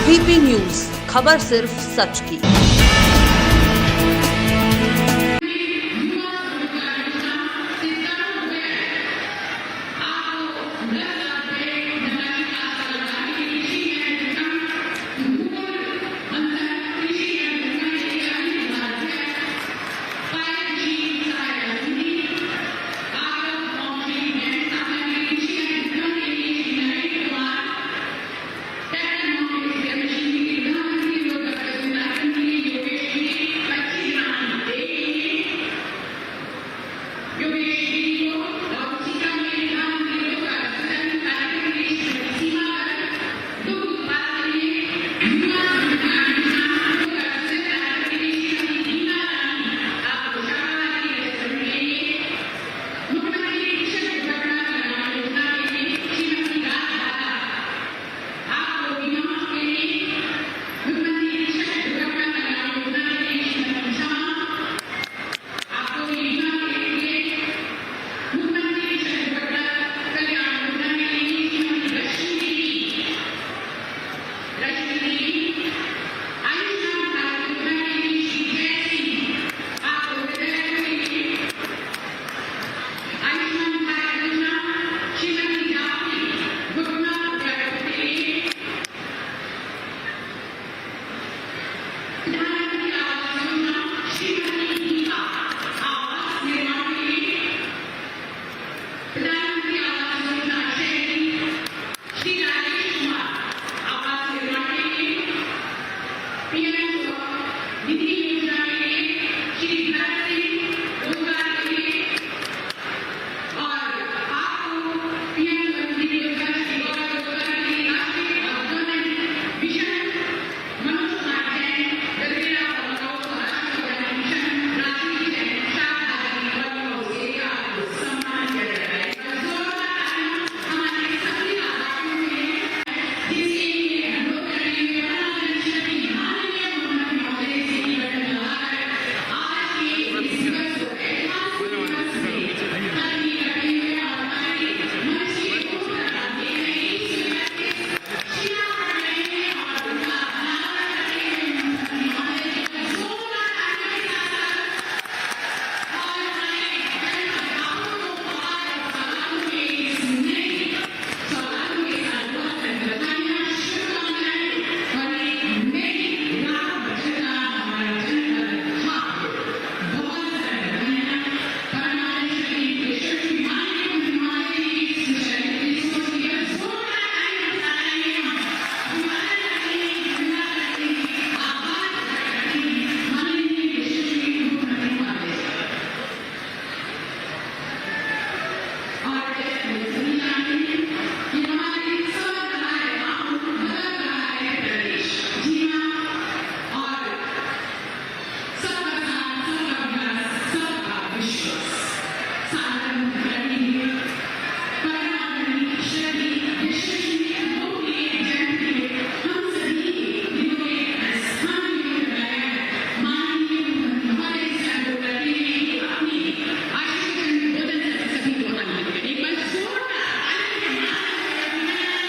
VP news, खबर सिर्फ सच की।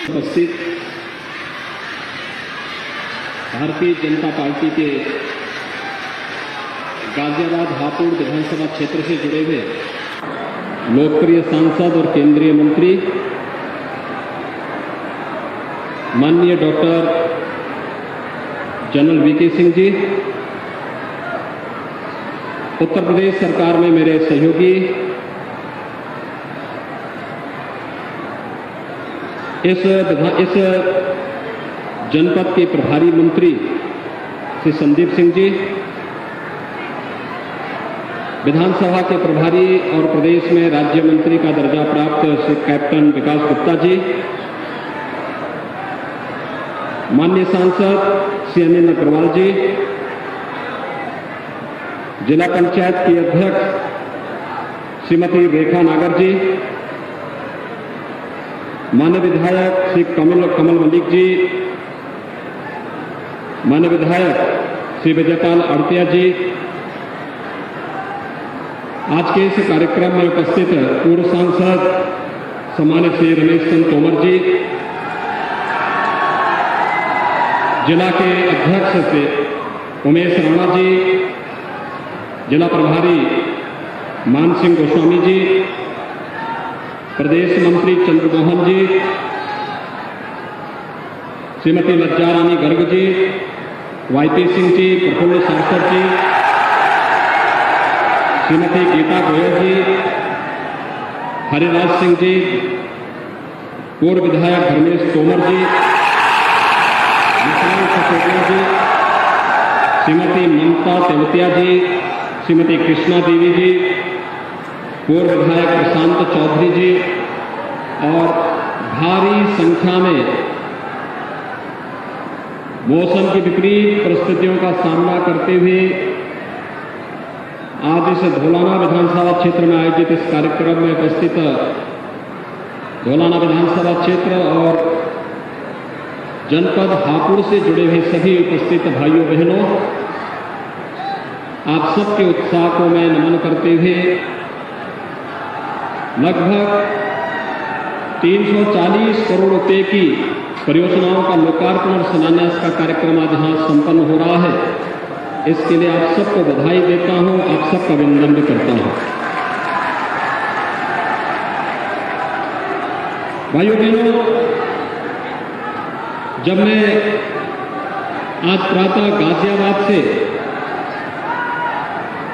उपस्थित भारतीय जनता पार्टी के गाजियाबाद हापुड़ विधानसभा क्षेत्र से जुड़े हुए लोकप्रिय सांसद और केंद्रीय मंत्री माननीय doctor general VK Singh ji, Uttar Pradesh सरकार में मेरे सहयोगी, इस जनपद के प्रभारी मंत्री श्री संदीप सिंह जी, विधानसभा के प्रभारी और प्रदेश में राज्य मंत्री का दर्जा प्राप्त श्री कैप्टन विकास गुप्ता जी, माननीय सांसद श्री अनिल अग्रवाल जी, जिला पंचायत की अध्यक्ष श्रीमती रेखा नागर जी, माननीय विधायक श्री कमल मलिक जी, माननीय विधायक श्री विजयपाल अड़तिया जी, आज के इस कार्यक्रम में उपस्थित पूर्व सांसद सम्मानित श्री रमेश चंद्र तोमर जी, जिला के अध्यक्ष से उमेश राणा जी, जिला प्रभारी मान सिंह गोस्वामी जी, प्रदेश मंत्री चंद्रमोहन जी, श्रीमती लज्जा रानी गर्ग जी, वाईपी सिंह जी, प्रफुल्ल सांसद जी, श्रीमती गीता गोयल जी, हरिराज सिंह जी, पूर्व विधायक धर्मेश तोमर जी, जी, श्रीमती ममता तेवतिया जी, श्रीमती कृष्णा देवी जी, पूर्व विधायक प्रशांत चौधरी जी और भारी संख्या में मौसम की विपरीत परिस्थितियों का सामना करते हुए आज इस धौलाना विधानसभा क्षेत्र में आयोजित इस कार्यक्रम में उपस्थित धौलाना विधानसभा क्षेत्र और जनपद हापुड़ से जुड़े हुए सभी उपस्थित भाइयों बहनों, आप सबके उत्साह को मैं नमन करते हुए लगभग 340 करोड़ रुपए की परियोजनाओं का लोकार्पण और शिलान्यास का कार्यक्रम आज यहां संपन्न हो रहा है। इसके लिए आप सबको बधाई देता हूं, आप सबका अभिनंदन भी करता हूं। भाइयों बहनों, जब मैं आज प्रातः गाजियाबाद से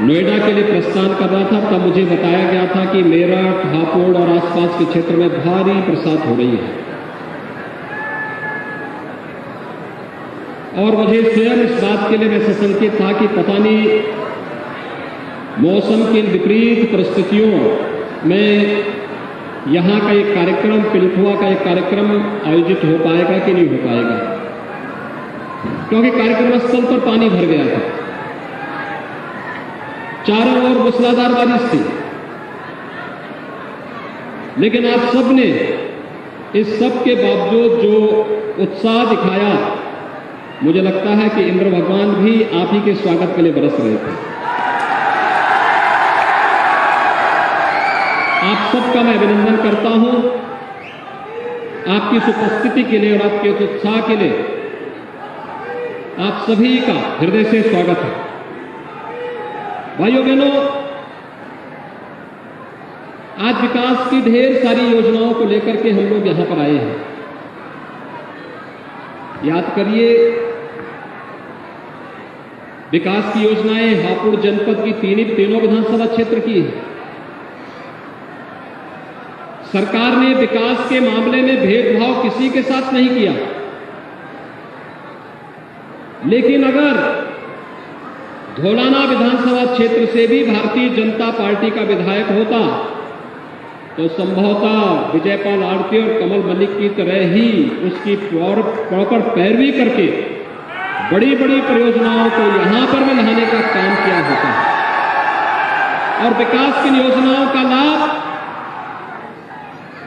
नोएडा के लिए प्रस्थान कर रहा था, तब मुझे बताया गया था कि मेरठ, हापुड़ और आसपास के क्षेत्र में भारी बरसात हो रही है और मुझे स्वयं इस बात के लिए मैं सशंकित था कि पता नहीं मौसम की विपरीत परिस्थितियों में यहां का एक कार्यक्रम, पिलखुआ का एक कार्यक्रम आयोजित हो पाएगा कि नहीं हो पाएगा, क्योंकि कार्यक्रम स्थल पर पानी भर गया था, चारों ओर मूसलाधार बारिश थी। लेकिन आप सबने इस सब के बावजूद जो उत्साह दिखाया, मुझे लगता है कि इंद्र भगवान भी आप ही के स्वागत के लिए बरस रहे थे। आप सबका मैं अभिनंदन करता हूं, आपकी इस उपस्थिति के लिए और आपके इस उत्साह के लिए आप सभी का हृदय से स्वागत है। भाइयों बहनों, आज विकास की ढेर सारी योजनाओं को लेकर के हम लोग यहां पर आए हैं। याद करिए, विकास की योजनाएं हापुड़ जनपद की तीनों विधानसभा क्षेत्र की है। सरकार ने विकास के मामले में भेदभाव किसी के साथ नहीं किया, लेकिन अगर धौलाना विधानसभा क्षेत्र से भी भारतीय जनता पार्टी का विधायक होता तो संभवतः विजयपाल आड़ते और कमल मलिक की तरह ही उसकी प्रॉपर पैरवी करके बड़ी बड़ी परियोजनाओं को यहां पर में लाने का काम किया होता और विकास की योजनाओं का लाभ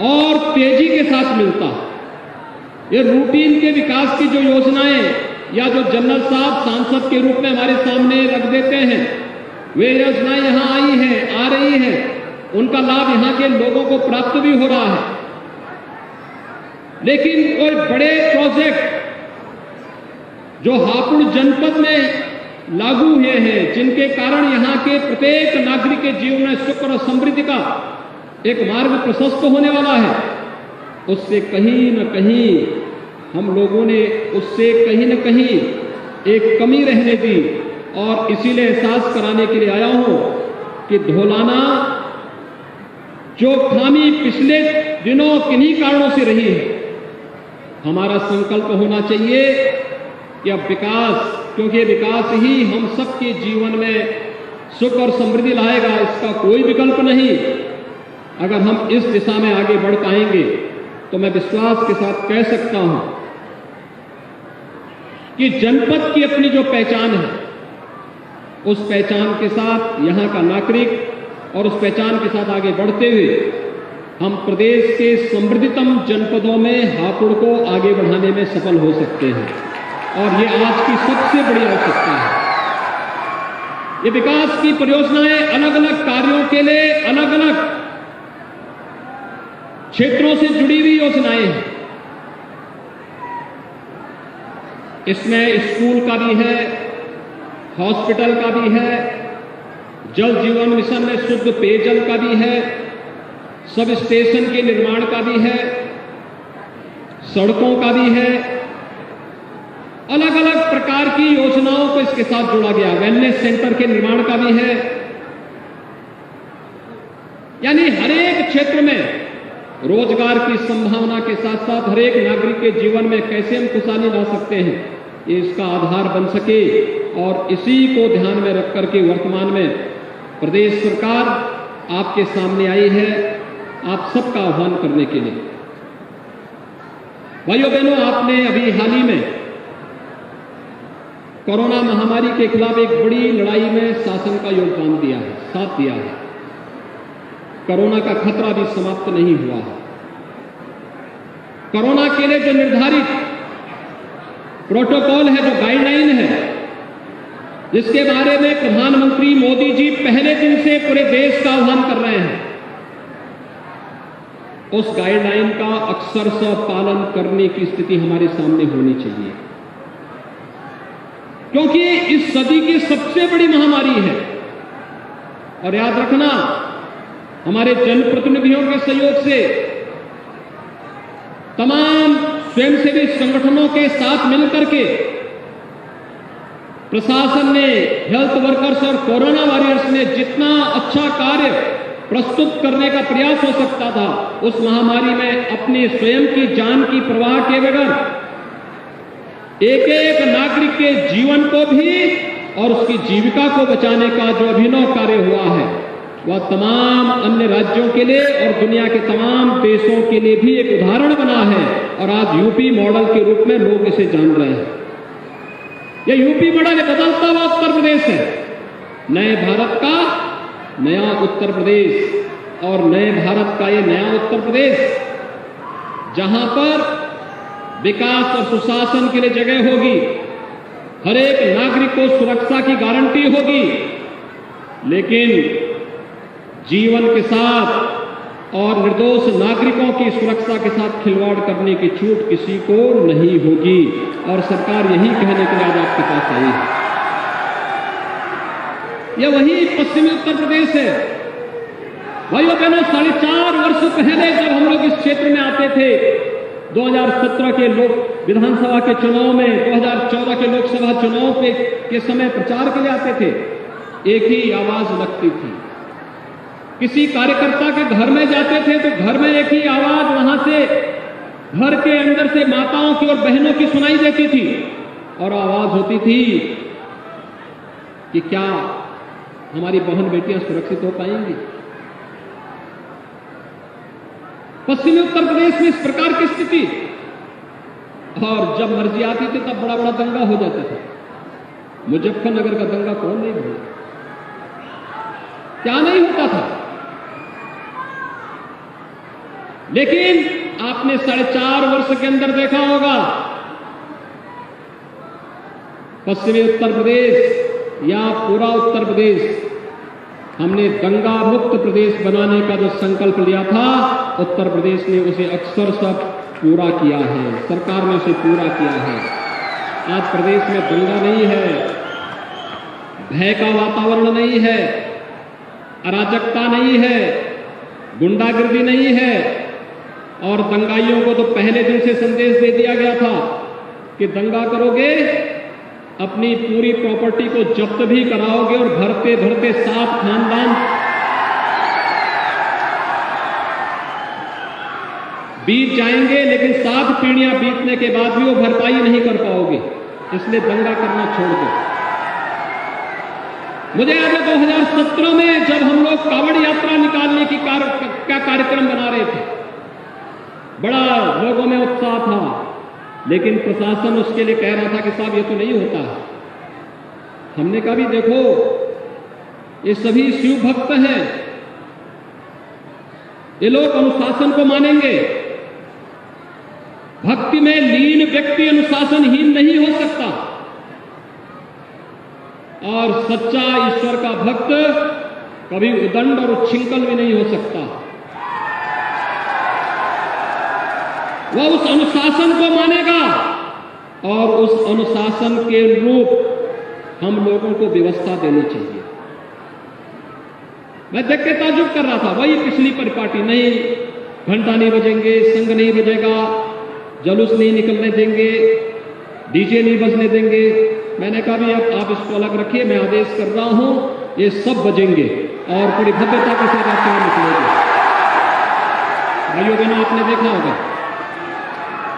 और तेजी के साथ मिलता। ये रूटीन के विकास की जो योजनाएं या जो जनरल साहब सांसद के रूप में हमारे सामने रख देते हैं, वे योजनाएं यहां आई हैं, आ रही हैं, उनका लाभ यहां के लोगों को प्राप्त भी हो रहा है। लेकिन कोई बड़े प्रोजेक्ट जो हापुड़ जनपद में लागू हुए हैं, जिनके कारण यहां के प्रत्येक नागरिक के जीवन में सुख और समृद्धि का एक मार्ग प्रशस्त होने वाला है, उससे कहीं न कहीं हम लोगों ने उससे कहीं न कहीं एक कमी रहने दी। और इसीलिए एहसास कराने के लिए आया हूं कि धौलाना जो खामी पिछले दिनों किन्हीं कारणों से रही है, हमारा संकल्प होना चाहिए कि अब विकास, क्योंकि विकास ही हम सबके जीवन में सुख और समृद्धि लाएगा, इसका कोई विकल्प नहीं। अगर हम इस दिशा में आगे बढ़ पाएंगे तो मैं विश्वास के साथ कह सकता हूं कि जनपद की अपनी जो पहचान है, उस पहचान के साथ यहां का नागरिक और उस पहचान के साथ आगे बढ़ते हुए हम प्रदेश के समृद्धितम जनपदों में हापुड़ को आगे बढ़ाने में सफल हो सकते हैं। और ये आज की सबसे बड़ी आवश्यकता है। ये विकास की परियोजनाएं अलग अलग कार्यों के लिए अलग अलग क्षेत्रों से जुड़ी हुई योजनाएं हैं। इसमें स्कूल का भी है, हॉस्पिटल का भी है, जल जीवन मिशन में शुद्ध पेयजल का भी है, सब स्टेशन के निर्माण का भी है, सड़कों का भी है। अलग अलग प्रकार की योजनाओं को इसके साथ जोड़ा गया। वेलनेस सेंटर के निर्माण का भी है। यानी हर एक क्षेत्र में रोजगार की संभावना के साथ साथ हर एक नागरिक के जीवन में कैसे हम खुशहाली ला सकते हैं, ये इसका आधार बन सके। और इसी को ध्यान में रख करके वर्तमान में प्रदेश सरकार आपके सामने आई है, आप सबका आह्वान करने के लिए। भाइयों बहनों, आपने अभी हाल ही में कोरोना महामारी के खिलाफ एक बड़ी लड़ाई में शासन का योगदान दिया है, साथ दिया है। कोरोना का खतरा भी समाप्त नहीं हुआ है। कोरोना के लिए जो निर्धारित प्रोटोकॉल है, जो गाइडलाइन है, जिसके बारे में प्रधानमंत्री मोदी जी पहले दिन से पूरे देश का आह्वान कर रहे हैं, उस गाइडलाइन का अक्षरशः पालन करने की स्थिति हमारे सामने होनी चाहिए। क्योंकि इस सदी की सबसे बड़ी महामारी है। और याद रखना, हमारे जनप्रतिनिधियों के सहयोग से तमाम स्वयंसेवी संगठनों के साथ मिलकर के प्रशासन ने, हेल्थ वर्कर्स और कोरोना वॉरियर्स ने जितना अच्छा कार्य प्रस्तुत करने का प्रयास हो सकता था, उस महामारी में अपनी स्वयं की जान की परवाह के बगैर एक एक नागरिक के जीवन को भी और उसकी जीविका को बचाने का जो अभिनव कार्य हुआ है, वह तमाम अन्य राज्यों के लिए और दुनिया के तमाम देशों के लिए भी एक उदाहरण बना है। और आज यूपी मॉडल के रूप में लोग इसे जान रहे हैं। यह यूपी मॉडल बदलता हुआ उत्तर प्रदेश है, नए भारत का नया उत्तर प्रदेश। और नए भारत का यह नया उत्तर प्रदेश, जहां पर विकास और सुशासन के लिए जगह होगी, हर एक नागरिक को सुरक्षा की गारंटी होगी, लेकिन जीवन के साथ और निर्दोष नागरिकों की सुरक्षा के साथ खिलवाड़ करने की छूट किसी को नहीं होगी। और सरकार यही कहने के लिए आज आपके पास आई है। यह वही पश्चिमी उत्तर प्रदेश है। भाइयों बहनों, 4.5 वर्ष पहले जब हम लोग इस क्षेत्र में आते थे, 2017 के लोक विधानसभा के चुनाव में, 2014 के लोकसभा चुनाव के समय प्रचार के लिए आते थे, एक ही आवाज लगती थी। किसी कार्यकर्ता के घर में जाते थे तो घर में एक ही आवाज वहां से घर के अंदर से माताओं की और बहनों की सुनाई देती थी। और आवाज होती थी कि क्या हमारी बहन बेटियां सुरक्षित हो पाएंगी। पश्चिमी उत्तर प्रदेश में इस प्रकार की स्थिति, और जब मर्जी आती थी तब बड़ा बड़ा दंगा हो जाता था। मुजफ्फरनगर का दंगा कौन नहीं भूला, क्या नहीं होता था। लेकिन आपने 4.5 वर्ष के अंदर देखा होगा, पश्चिमी उत्तर प्रदेश या पूरा उत्तर प्रदेश, हमने दंगा मुक्त प्रदेश बनाने का जो संकल्प लिया था, उत्तर प्रदेश ने उसे अक्षरशः पूरा किया है। सरकार ने उसे पूरा किया है। आज प्रदेश में दंगा नहीं है, भय का वातावरण नहीं है, अराजकता नहीं है, गुंडागिर्दी नहीं है। और दंगाइयों को तो पहले दिन से संदेश दे दिया गया था कि दंगा करोगे, अपनी पूरी प्रॉपर्टी को जब्त भी कराओगे और भरते भरते 7 खानदान बीत जाएंगे, लेकिन 7 पीढ़ियां बीतने के बाद भी वो भरपाई नहीं कर पाओगे। इसलिए दंगा करना छोड़ दो। मुझे याद है 2017 में जब हम लोग कांवड़ यात्रा निकालने की का कार्यक्रम बना रहे थे, बड़ा लोगों में उत्साह था, लेकिन प्रशासन उसके लिए कह रहा था कि साहब ये तो नहीं होता। हमने कहा भी देखो, ये सभी शिव भक्त हैं, ये लोग अनुशासन को मानेंगे। भक्ति में लीन व्यक्ति अनुशासनहीन नहीं हो सकता, और सच्चा ईश्वर का भक्त कभी उदंड और उच्छृंखल भी नहीं हो सकता। वह उस अनुशासन को मानेगा और उस अनुशासन के अनुरूप हम लोगों को व्यवस्था देनी चाहिए। मैं देख के ताजुब कर रहा था, वही पिछली परिपाटी, नहीं घंटा नहीं बजेंगे, संघ नहीं बजेगा, जुलूस नहीं निकलने देंगे, डीजे नहीं बजने देंगे। मैंने कहा भी अब आप इसको अलग रखिए, मैं आदेश कर रहा हूं ये सब बजेंगे और पूरी भव्यता के साथ आप चुनाव निकलेंगे। भाइयों बहनों, आपने देखा होगा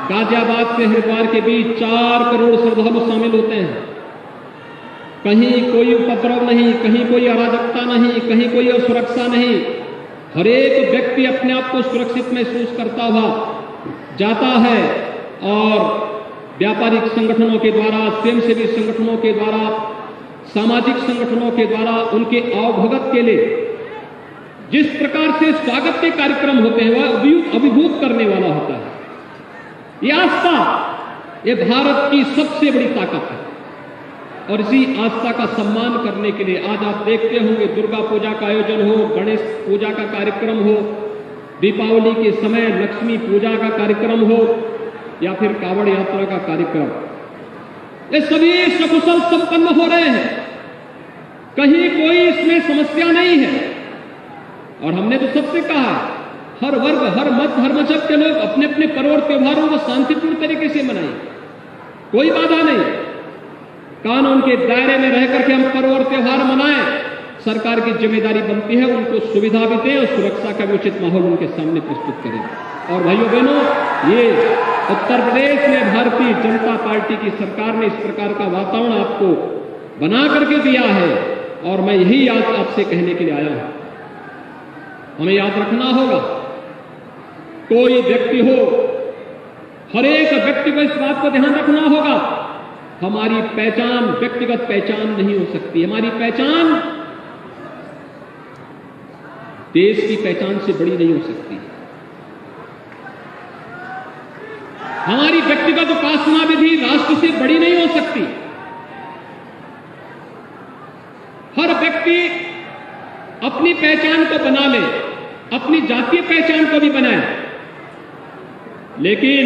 गाजियाबाद से हरिद्वार के बीच 4 करोड़ श्रद्धालु शामिल होते हैं। कहीं कोई उपद्रव नहीं, कहीं कोई अराजकता नहीं, कहीं कोई असुरक्षा नहीं। हर एक व्यक्ति अपने आप को सुरक्षित महसूस करता हुआ जाता है और व्यापारिक संगठनों के द्वारा, स्वयंसेवी संगठनों के द्वारा, सामाजिक संगठनों के द्वारा उनके आवभगत के लिए जिस प्रकार से स्वागत के कार्यक्रम होते हैं वह अभिभूत करने वाला होता है। ये आस्था, ये भारत की सबसे बड़ी ताकत है और इसी आस्था का सम्मान करने के लिए आज आप देखते होंगे दुर्गा पूजा का आयोजन हो, गणेश पूजा का कार्यक्रम हो, दीपावली के समय लक्ष्मी पूजा का कार्यक्रम हो या फिर कावड़ यात्रा का कार्यक्रम, ये सभी सकुशल संपन्न हो रहे हैं। कहीं कोई इसमें समस्या नहीं है। और हमने तो सबसे कहा हर वर्ग, हर मत, हर मजहब के लोग अपने अपने पर्व और त्योहारों को शांतिपूर्ण तरीके से मनाएं, कोई बाधा नहीं। कानून के दायरे में रह करके हम पर्व और त्योहार मनाएं। सरकार की जिम्मेदारी बनती है उनको सुविधा भी दें और सुरक्षा का भी उचित माहौल उनके सामने प्रस्तुत करें। और भाइयों बहनों, ये उत्तर प्रदेश में भारतीय जनता पार्टी की सरकार ने इस प्रकार का वातावरण आपको बना करके दिया है और मैं यही आपसे कहने के लिए आया हूं। हमें याद रखना होगा, कोई व्यक्ति हो, हर एक व्यक्ति को इस बात को ध्यान रखना होगा, हमारी पहचान व्यक्तिगत पहचान नहीं हो सकती। हमारी पहचान देश की पहचान से बड़ी नहीं हो सकती। हमारी व्यक्तिगत उपासना विधि राष्ट्र से बड़ी नहीं हो सकती। हर व्यक्ति अपनी पहचान को बना ले, अपनी जातीय पहचान को भी बनाए, लेकिन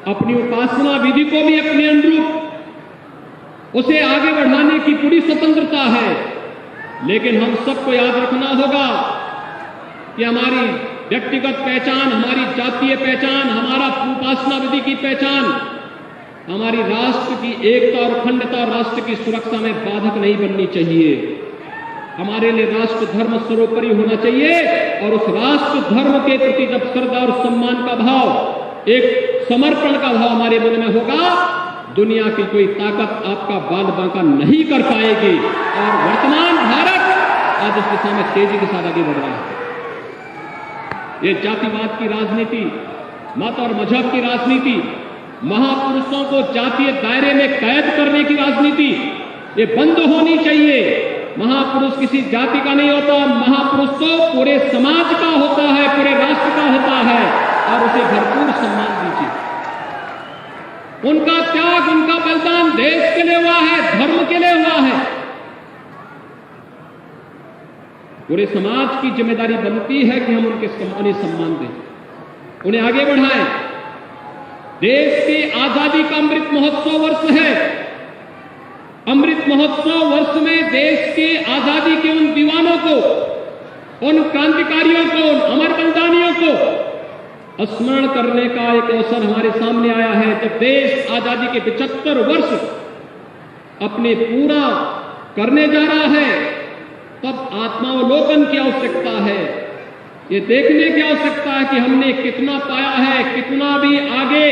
अपनी उपासना विधि को भी अपने अनुरूप उसे आगे बढ़ाने की पूरी स्वतंत्रता है। लेकिन हम सबको याद रखना होगा कि हमारी व्यक्तिगत पहचान, हमारी जातीय पहचान, हमारा उपासना विधि की पहचान हमारी राष्ट्र की एकता और अखंडता, राष्ट्र की सुरक्षा में बाधक नहीं बननी चाहिए। हमारे लिए राष्ट्र धर्म सर्वोपरि होना चाहिए और उस राष्ट्र धर्म के प्रति जब श्रद्धा और सम्मान का भाव, एक समर्पण का भाव हमारे मन में होगा, दुनिया की कोई ताकत आपका बाल बांका नहीं कर पाएगी। और वर्तमान भारत आज इस दिशा में तेजी के साथ आगे बढ़ रहा है। ये जातिवाद की राजनीति, मत और मजहब की राजनीति, महापुरुषों को जातीय दायरे में कैद करने की राजनीति, ये बंद होनी चाहिए। महापुरुष किसी जाति का नहीं होता, महापुरुष तो पूरे समाज का होता है, पूरे राष्ट्र का होता है और उसे भरपूर सम्मान दीजिए। उनका त्याग, उनका बलिदान देश के लिए हुआ है, धर्म के लिए हुआ है। पूरे समाज की जिम्मेदारी बनती है कि हम उन्हें सम्मान दें, उन्हें आगे बढ़ाएं। देश की आजादी का अमृत महोत्सव वर्ष है। अमृत महोत्सव वर्ष में देश की आजादी के उन दीवानों को, उन क्रांतिकारियों को, उन अमर बलिदानियों को स्मरण करने का एक अवसर हमारे सामने आया है। जब देश आजादी के 75 वर्ष अपने पूरा करने जा रहा है, तब आत्मावलोकन की आवश्यकता है। ये देखने की आवश्यकता है कि हमने कितना पाया है, कितना भी आगे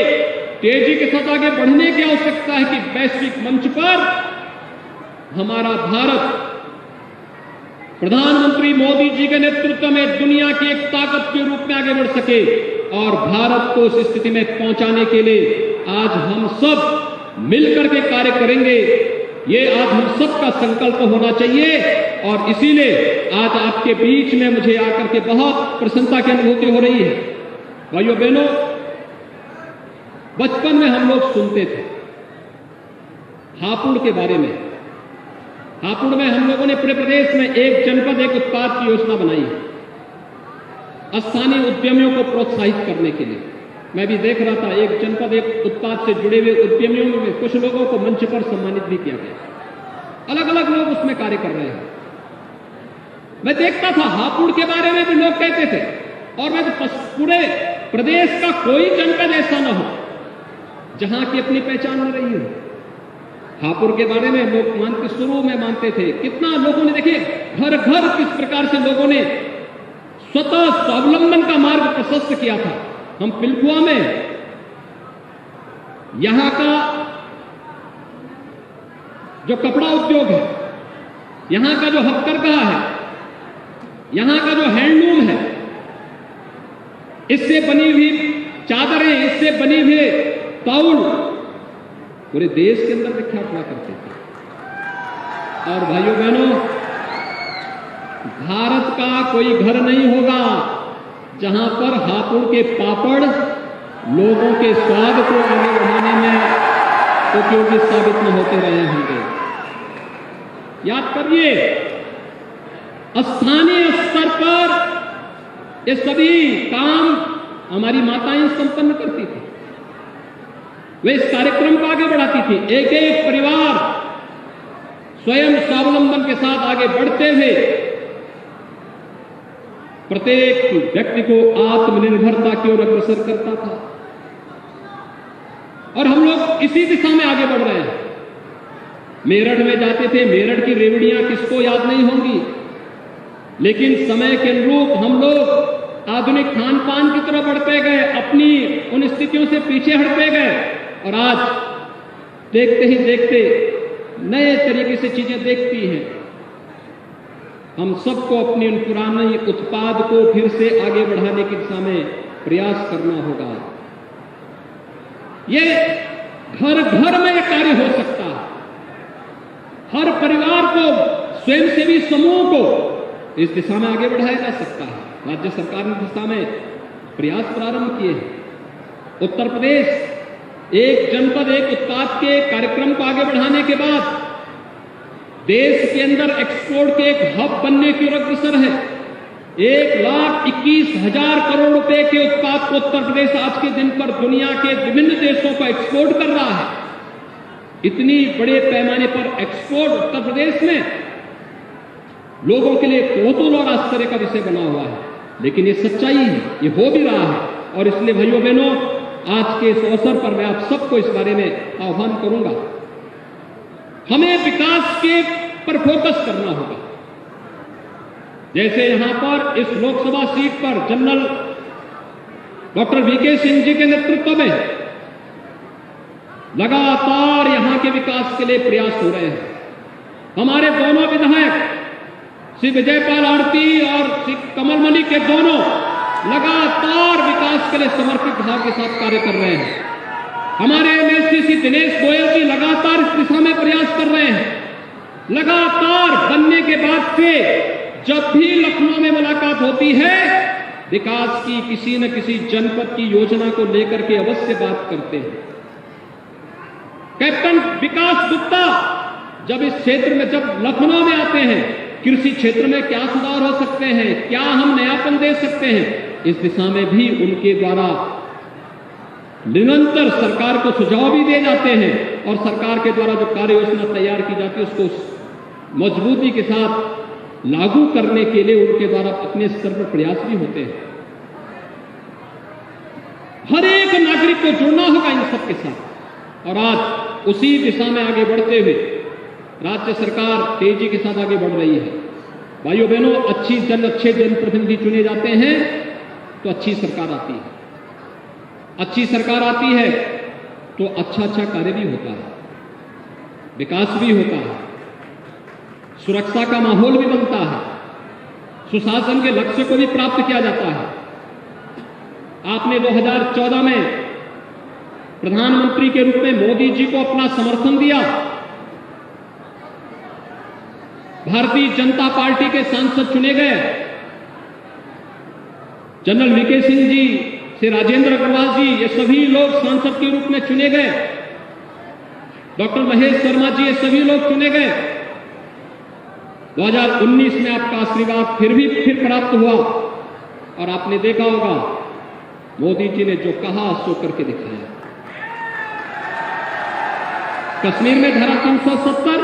तेजी के साथ आगे बढ़ने की आवश्यकता है कि वैश्विक मंच पर हमारा भारत प्रधानमंत्री मोदी जी के नेतृत्व में दुनिया की एक ताकत के रूप में आगे बढ़ सके। और भारत को उस स्थिति में पहुंचाने के लिए आज हम सब मिलकर के कार्य करेंगे। ये आज हम सबका संकल्प होना चाहिए और इसीलिए आज आपके बीच में मुझे आकर के बहुत प्रसन्नता की अनुभूति हो रही है। भाइयों बहनों, बचपन में हम लोग सुनते थे हापुड़ के बारे में। हापुड़ में हम लोगों ने पूरे प्रदेश में एक जनपद एक उत्पाद की योजना बनाई है, स्थानीय उद्यमियों को प्रोत्साहित करने के लिए। मैं भी देख रहा था, एक जनपद एक उत्पाद से जुड़े हुए उद्यमियों में कुछ लोगों को मंच पर सम्मानित भी किया गया। अलग अलग लोग उसमें कार्य कर रहे हैं। मैं देखता था हापुड़ के बारे में भी लोग कहते थे, और मैं तो पूरे प्रदेश का कोई जनपद ऐसा ना हो जहां की अपनी पहचान न रही हो। हापुड़ के बारे में लोग शुरू में मानते थे, कितना लोगों ने, देखिए घर घर किस प्रकार से लोगों ने स्वतः स्वावलंबन का मार्ग प्रशस्त किया था। हम पिलखुआ में यहां का जो कपड़ा उद्योग है, यहां का जो हथकरघा है, यहां का जो हैंडलूम है, इससे बनी हुई चादरें, इससे बनी हुई तौल पूरे देश के अंदर विख्यात हुआ करते थे। और भाइयों बहनों, भारत का कोई घर नहीं होगा जहां पर हापुड़ के पापड़ लोगों के स्वाद को आगे बढ़ाने में उपयोगी साबित न होते रहे होंगे। याद करिए, स्थानीय स्तर पर ये सभी काम हमारी माताएं संपन्न करती थी। वे इस कार्यक्रम को आगे बढ़ाती थी। एक एक परिवार स्वयं स्वावलंबन के साथ आगे बढ़ते हुए प्रत्येक व्यक्ति को आत्मनिर्भरता की ओर अग्रसर करता था। और हम लोग इसी दिशा में आगे बढ़ रहे हैं। मेरठ में जाते थे, मेरठ की रेवड़ियां किसको याद नहीं होंगी, लेकिन समय के अनुरूप हम लोग आधुनिक खान पान की तरफ बढ़ते गए, अपनी उन स्थितियों से पीछे हटते गए, और आज देखते ही देखते नए तरीके से चीजें देखती हैं। हम सबको अपने उन पुराने उत्पाद को फिर से आगे बढ़ाने की दिशा में प्रयास करना होगा। ये घर घर में कार्य हो सकता है। हर परिवार को, स्वयंसेवी समूह को इस दिशा में आगे बढ़ाया जा सकता है। राज्य सरकार ने दिशा में प्रयास प्रारंभ किए हैं। उत्तर प्रदेश एक जनपद एक उत्पाद के कार्यक्रम को आगे बढ़ाने के बाद देश के अंदर एक्सपोर्ट के एक हब बनने की ओर अग्रसर है। 1,21,000 करोड़ रुपए के उत्पाद को उत्तर प्रदेश आज के दिन पर दुनिया के विभिन्न देशों को एक्सपोर्ट कर रहा है। इतनी बड़े पैमाने पर एक्सपोर्ट उत्तर प्रदेश में लोगों के लिए कौतूहल और आश्चर्य का विषय बना हुआ है, लेकिन ये सच्चाई है, ये हो भी रहा है। और इसलिए भाइयों बहनों, आज के इस अवसर पर मैं आप सबको इस बारे में आह्वान करूंगा, हमें विकास के पर फोकस करना होगा। जैसे यहां पर इस लोकसभा सीट पर general doctor VK Singh ji के नेतृत्व में लगातार यहां के विकास के लिए प्रयास हो रहे हैं। हमारे दोनों विधायक श्री विजयपाल आरती और श्री कमल मलिक के दोनों लगातार विकास के लिए समर्पित भाव के साथ कार्य कर रहे हैं। हमारे एमएलसी श्री दिनेश गोयल जी लगातार इस दिशा में प्रयास कर रहे हैं। लगातार बनने के बाद से जब भी लखनऊ में मुलाकात होती है, विकास की किसी न किसी जनपद की योजना को लेकर के अवश्य बात करते हैं। कैप्टन विकास गुप्ता जब इस क्षेत्र में, जब लखनऊ में आते हैं, कृषि क्षेत्र में क्या सुधार हो सकते हैं, क्या हम नयापन दे सकते हैं, इस दिशा में भी उनके द्वारा निरंतर सरकार को सुझाव भी दिए जाते हैं। और सरकार के द्वारा जो कार्य योजना तैयार की जाती है उसको मजबूती के साथ लागू करने के लिए उनके द्वारा अपने स्तर पर प्रयास भी होते हैं। हर एक नागरिक को जुड़ना होगा इन सब के साथ। और आज उसी दिशा में आगे बढ़ते हुए राज्य सरकार तेजी के साथ आगे बढ़ रही है। भाइयों बहनों, अच्छे जनप्रतिनिधि चुने जाते हैं तो अच्छी सरकार आती है। अच्छी सरकार आती है तो अच्छा कार्य भी होता है, विकास भी होता है, सुरक्षा का माहौल भी बनता है, सुशासन के लक्ष्य को भी प्राप्त किया जाता है। आपने 2014 में प्रधानमंत्री के रूप में मोदी जी को अपना समर्थन दिया। भारतीय जनता पार्टी के सांसद चुने गए। जनरल वीके सिंह जी, श्री राजेंद्र अग्रवाल जी, ये सभी लोग सांसद के रूप में चुने गए। डॉक्टर महेश शर्मा जी, ये सभी लोग चुने गए। 2019 में आपका आशीर्वाद फिर प्राप्त हुआ। और आपने देखा होगा मोदी जी ने जो कहा सो करके दिखाया। कश्मीर में धारा 370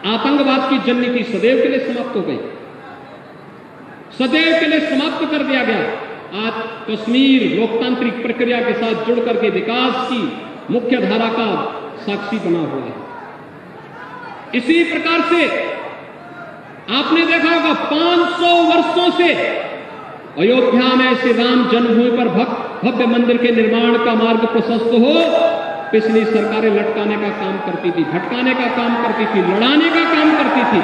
आतंकवाद की जननी थी, सदैव के लिए समाप्त हो गई, सदैव के लिए समाप्त कर दिया गया। आज कश्मीर लोकतांत्रिक प्रक्रिया के साथ जुड़ करके विकास की मुख्य धारा का साक्षी बना हुआ है। इसी प्रकार से आपने देखा होगा 500 वर्षों से अयोध्या में श्री राम जन्मभूमि पर भव्य मंदिर के निर्माण का मार्ग प्रशस्त हो, पिछली सरकारें लटकाने का काम करती थी, भटकाने का काम करती थी, लड़ाने का काम करती थी।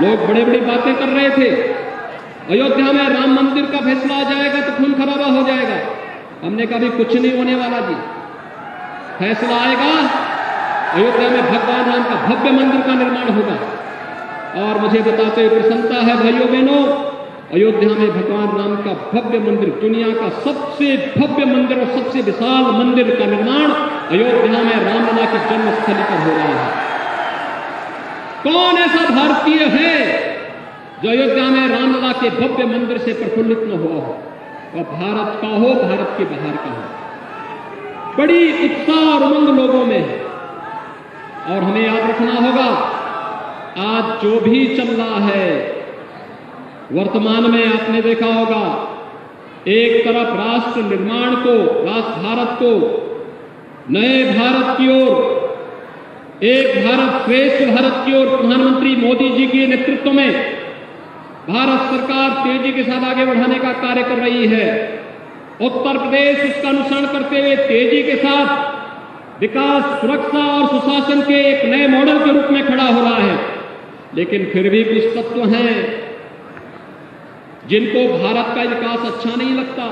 लोग बड़ी बड़ी बातें कर रहे थे, अयोध्या में राम मंदिर का फैसला आ जाएगा तो खून खराबा हो जाएगा। हमने कहा भी कुछ नहीं होने वाला जी, फैसला आएगा, अयोध्या में भगवान राम का भव्य मंदिर का निर्माण होगा। और मुझे बताते हुए प्रसन्नता है भाइयों बहनों, अयोध्या में भगवान राम का भव्य मंदिर, दुनिया का सबसे भव्य मंदिर और सबसे विशाल मंदिर का निर्माण अयोध्या में रामलला की जन्मस्थली पर हो रहा है। कौन ऐसा भारतीय है जो अयोध्या में रामलला के भव्य मंदिर से प्रफुल्लित न हुआ हो? वह भारत का हो, भारत के बाहर का हो। बड़ी उत्साह और उमंग लोगों में है। और हमें याद रखना होगा, आज जो भी चल रहा है वर्तमान में, आपने देखा होगा, एक तरफ राष्ट्र निर्माण को, राष्ट्र भारत को नए भारत की ओर, एक भारत श्रेष्ठ भारत की ओर प्रधानमंत्री मोदी जी के नेतृत्व में भारत सरकार तेजी के साथ आगे बढ़ाने का कार्य कर रही है। उत्तर प्रदेश उसका अनुसरण करते हुए तेजी के साथ विकास, सुरक्षा और सुशासन के एक नए मॉडल के रूप में खड़ा हो रहा है। लेकिन फिर भी कुछ तत्व हैं जिनको भारत का विकास अच्छा नहीं लगता।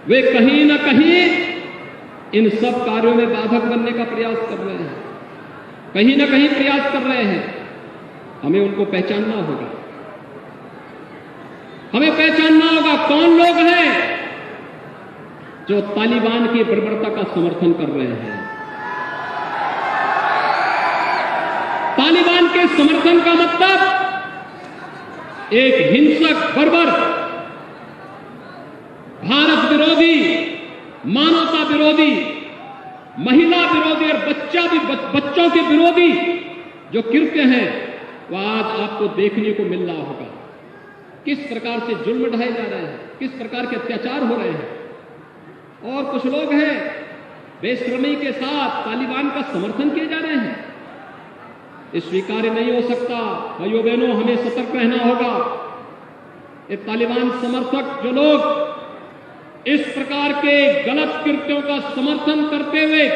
वे कहीं ना कहीं इन सब कार्यों में बाधक बनने का प्रयास कर रहे हैं, कहीं ना कहीं प्रयास कर रहे हैं। हमें उनको पहचानना होगा, हमें पहचानना होगा कौन लोग हैं जो तालिबान की बर्बरता का समर्थन कर रहे हैं। तालिबान के समर्थन का मतलब एक हिंसक, बर्बर, भारत विरोधी, मानवता विरोधी, महिला विरोधी और बच्चों के विरोधी जो कृत्य हैं, वह आज आपको देखने को मिल रहा होगा। किस प्रकार से जुल्म ढाए जा रहे हैं, किस प्रकार के अत्याचार हो रहे हैं। और कुछ लोग हैं बेशर्मी के साथ तालिबान का समर्थन किए जा रहे हैं। ये स्वीकार्य नहीं हो सकता। भाइयों बहनों, हमें सतर्क रहना होगा। ये तालिबान समर्थक जो लोग इस प्रकार के गलत कृत्यों का समर्थन करते हुए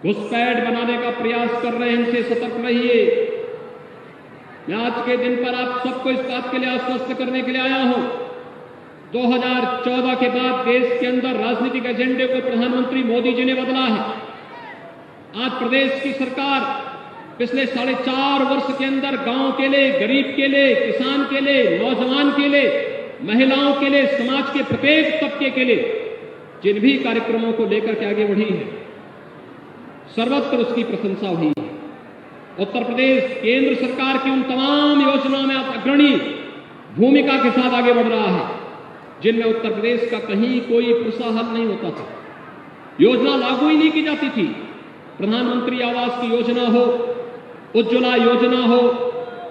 घुसपैठ बनाने का प्रयास कर रहे हैं, इनसे सतर्क रहिए। मैं आज के दिन पर आप सबको इस बात के लिए आश्वस्त करने के लिए आया हूं, 2014 के बाद देश के अंदर राजनीतिक एजेंडे को प्रधानमंत्री मोदी जी ने बदला है। आज प्रदेश की सरकार पिछले 4.5 वर्ष के अंदर गांव के लिए, गरीब के लिए, किसान के लिए, नौजवान के लिए, महिलाओं के लिए, समाज के प्रत्येक तबके के लिए जिन भी कार्यक्रमों को लेकर के आगे बढ़ी है, सर्वत्र उसकी प्रशंसा हुई है। उत्तर प्रदेश केंद्र सरकार की उन तमाम योजनाओं में अग्रणी भूमिका के साथ आगे बढ़ रहा है जिनमें उत्तर प्रदेश का कहीं कोई प्रोत्साहन नहीं होता था, योजना लागू ही नहीं की जाती थी। प्रधानमंत्री आवास की योजना हो, उज्ज्वला योजना हो,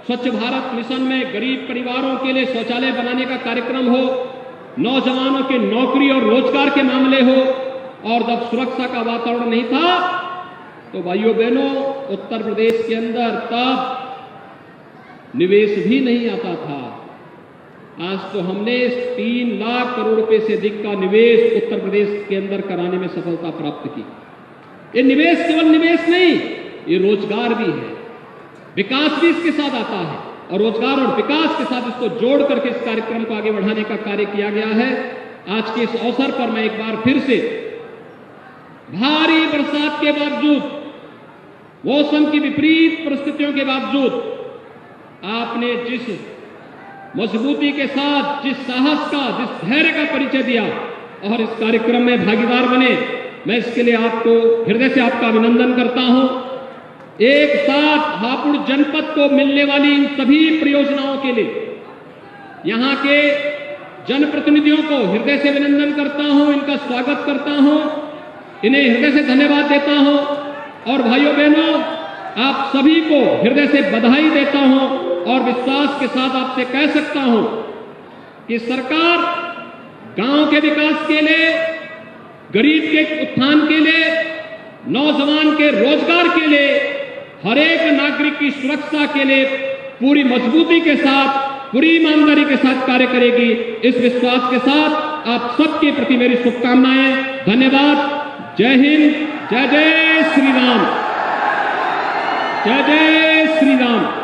स्वच्छ भारत मिशन में गरीब परिवारों के लिए शौचालय बनाने का कार्यक्रम हो, नौजवानों के नौकरी और रोजगार के मामले हो, और जब सुरक्षा का वातावरण नहीं था तो भाइयों बहनों उत्तर प्रदेश के अंदर तब निवेश भी नहीं आता था। आज तो हमने 3 लाख करोड़ रुपए से अधिक का निवेश उत्तर प्रदेश के अंदर कराने में सफलता प्राप्त की। ये निवेश केवल निवेश नहीं, ये रोजगार भी है, विकास भी इसके साथ आता है, और रोजगार और विकास के साथ इसको जोड़ करके इस कार्यक्रम को आगे बढ़ाने का कार्य किया गया है। आज के इस अवसर पर मैं एक बार फिर से भारी बरसात के बावजूद, मौसम की विपरीत परिस्थितियों के बावजूद आपने जिस मजबूती के साथ, जिस साहस का, जिस धैर्य का परिचय दिया और इस कार्यक्रम में भागीदार बने, मैं इसके लिए आपको हृदय से आपका अभिनंदन करता हूं। एक साथ हापुड़ जनपद को मिलने वाली इन सभी परियोजनाओं के लिए यहां के जनप्रतिनिधियों को हृदय से अभिनंदन करता हूं, इनका स्वागत करता हूं, इन्हें हृदय से धन्यवाद देता हूं और भाइयों बहनों, आप सभी को हृदय से बधाई देता हूं और विश्वास के साथ आपसे कह सकता हूं कि सरकार गांव के विकास के लिए, गरीब के उत्थान के लिए, नौजवान के रोजगार के लिए, हर एक नागरिक की सुरक्षा के लिए पूरी मजबूती के साथ, पूरी ईमानदारी के साथ कार्य करेगी। इस विश्वास के साथ आप सबके प्रति मेरी शुभकामनाएं। धन्यवाद। जय हिंद। जय जय श्री राम। जय जय श्री राम।